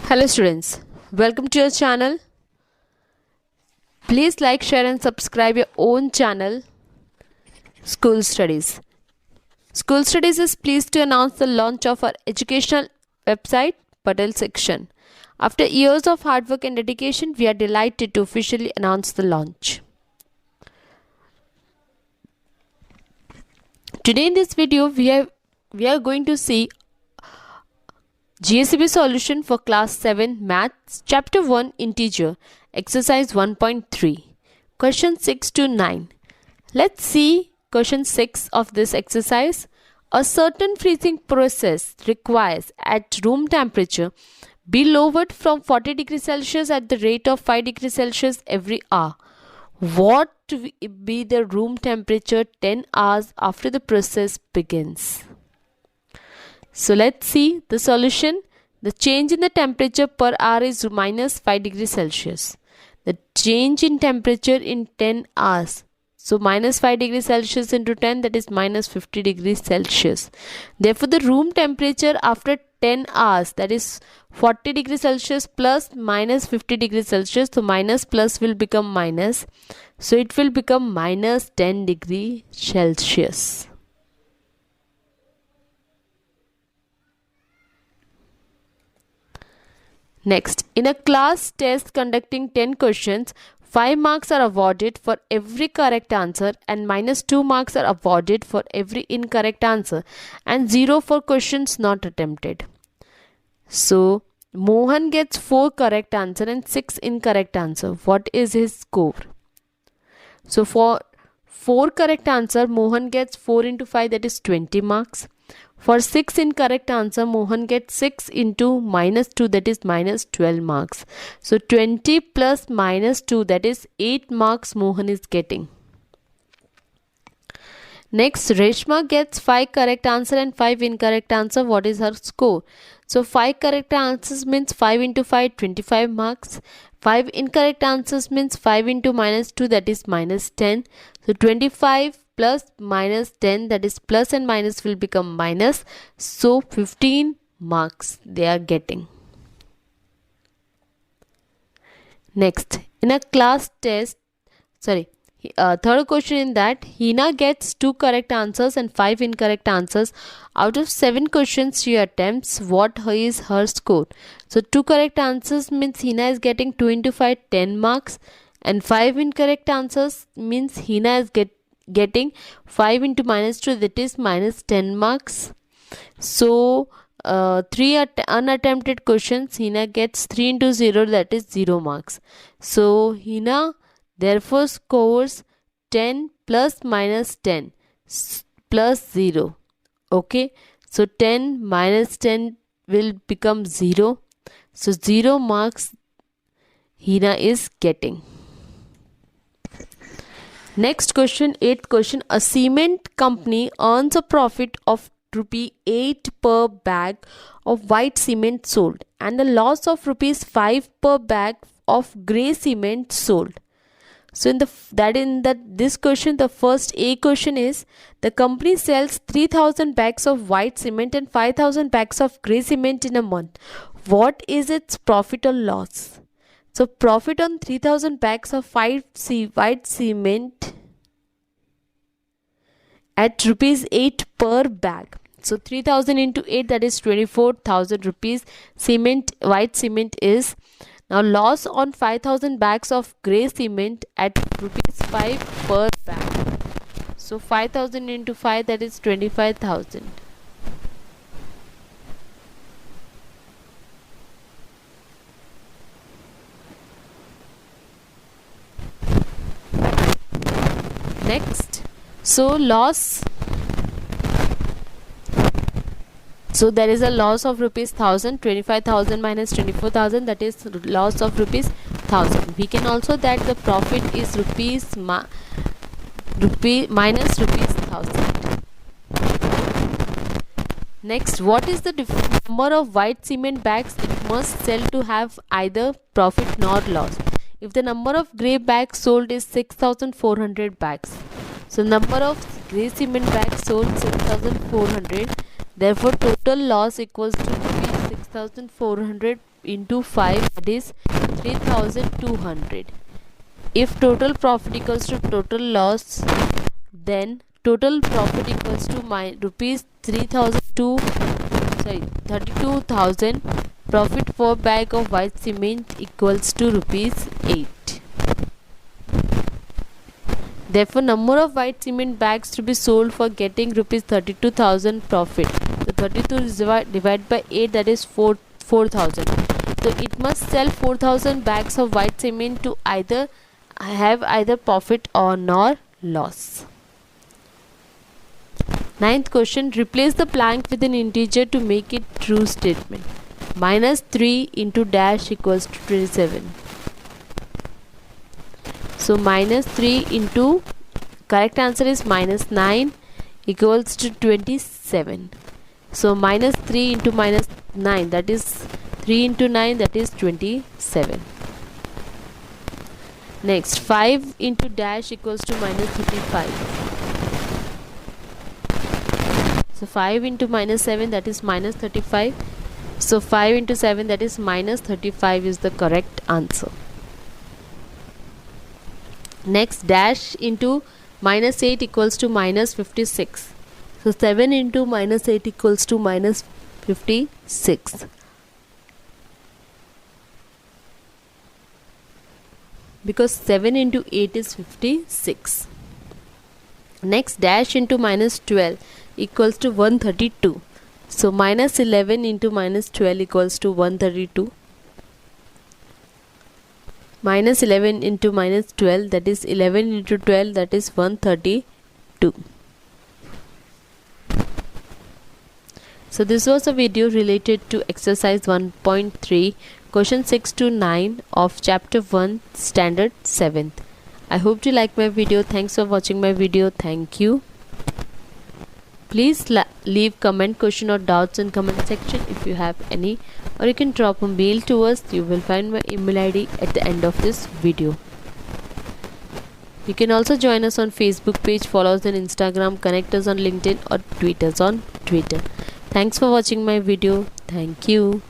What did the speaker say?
Hello students, welcome to your channel. Please like, share and subscribe your own channel, School Studies. School Studies is pleased to announce the launch of our educational website, Patel section. After years of hard work and dedication, we are delighted to officially announce the launch. Today in this video, we are going to see GSEB solution for class 7 Maths, chapter 1 Integer, exercise 1.3, question 6 to 9. Let's see question 6 of this exercise. A certain freezing process requires at room temperature be lowered from 40 degrees Celsius at the rate of 5 degrees Celsius every hour. What will be the room temperature 10 hours after the process begins? So let's see the solution. The change in the temperature per hour is minus 5 degrees Celsius. The change in temperature in 10 hours. So minus 5 degrees Celsius into 10, that is minus 50 degrees Celsius. Therefore, the room temperature after 10 hours, that is 40 degrees Celsius plus minus 50 degrees Celsius. So minus plus will become minus. So it will become minus 10 degrees Celsius. Next, in a class test conducting 10 questions, 5 marks are awarded for every correct answer and minus 2 marks are awarded for every incorrect answer and 0 for questions not attempted. So, Mohan gets 4 correct answer and 6 incorrect answer. What is his score? So, for 4 correct answer, Mohan gets 4 into 5, that is 20 marks. For 6 incorrect answer, Mohan gets 6 into minus 2, that is minus 12 marks. So 20 plus minus 2, that is 8 marks Mohan is getting. Next, Reshma gets 5 correct answer and 5 incorrect answer. What is her score? So 5 correct answers means 5 into 5, 25 marks. 5 incorrect answers means 5 into minus 2, that is minus 10. So 25 plus minus 10, that is plus and minus will become minus. So 15 marks they are getting. Next, in a class test, third question in that, Hina gets 2 correct answers and 5 incorrect answers. Out of 7 questions she attempts, what is her score? So 2 correct answers means Hina is getting 2 into 5, 10 marks. And 5 incorrect answers means Hina is getting 5 into minus 2, that is minus 10 marks. So 3 unattempted questions, Hina gets 3 into 0, that is 0 marks. So Hina therefore scores 10 plus minus 10 plus 0. Okay, so 10 minus 10 will become 0. So 0 marks Hina is getting. Next question, 8th question. A cement company earns a profit of rupee 8 per bag of white cement sold and a loss of rupees 5 per bag of grey cement sold. So this question, the first A question is, the company sells 3000 bags of white cement and 5000 bags of grey cement in a month. What is its profit or loss? So profit on 3000 bags of white cement at rupees 8 per bag. So 3000 into 8, that is 24,000 rupees white cement is. Now loss on 5000 bags of grey cement at rupees 5 per bag. So 5000 into 5, that is 25,000. Next, so loss. So there is a loss of rupees 1000, 25,000 minus 24,000, that is loss of rupees 1000. We can also that the profit is minus rupees 1000. Next, what is the number of white cement bags it must sell to have either profit nor loss? If the number of grey bags sold is 6400 bags, so number of grey cement bags sold 6400, therefore total loss equals to rupees 5400 into 5, that is 3200. If total profit equals to total loss, then total profit equals to rupees 32,000. Profit per bag of white cement equals to rupees 8. Therefore, number of white cement bags to be sold for getting rupees 32,000 profit. So 32 is divided by 8, that is 4,000. So it must sell 4,000 bags of white cement to either have either profit or nor loss. Ninth question, replace the blank with an integer to make it true statement. Minus 3 into dash equals to 27. So minus 3 into, correct answer is minus 9 equals to 27. So minus 3 into minus 9, that is 3 into 9, that is 27. Next, 5 into dash equals to minus 35. So 5 into minus 7, that is minus 35. So 5 into 7, that is minus 35 is the correct answer. Next, dash into minus 8 equals to minus 56. So 7 into minus 8 equals to minus 56. Because 7 into 8 is 56. Next, dash into minus 12 equals to 132. So minus 11 into minus 12 equals to 132. Minus 11 into minus 12, that is 11 into 12, that is 132. So this was a video related to exercise 1.3, question 6 to 9 of chapter 1, standard 7th. I hope you like my video. Thanks for watching my video. Thank you. Please leave comment, question or doubts in comment section if you have any, or you can drop a mail to us. You will find my email ID at the end of this video. You can also join us on Facebook page, follow us on Instagram, connect us on LinkedIn or tweet us on Twitter. Thanks for watching my video. Thank you.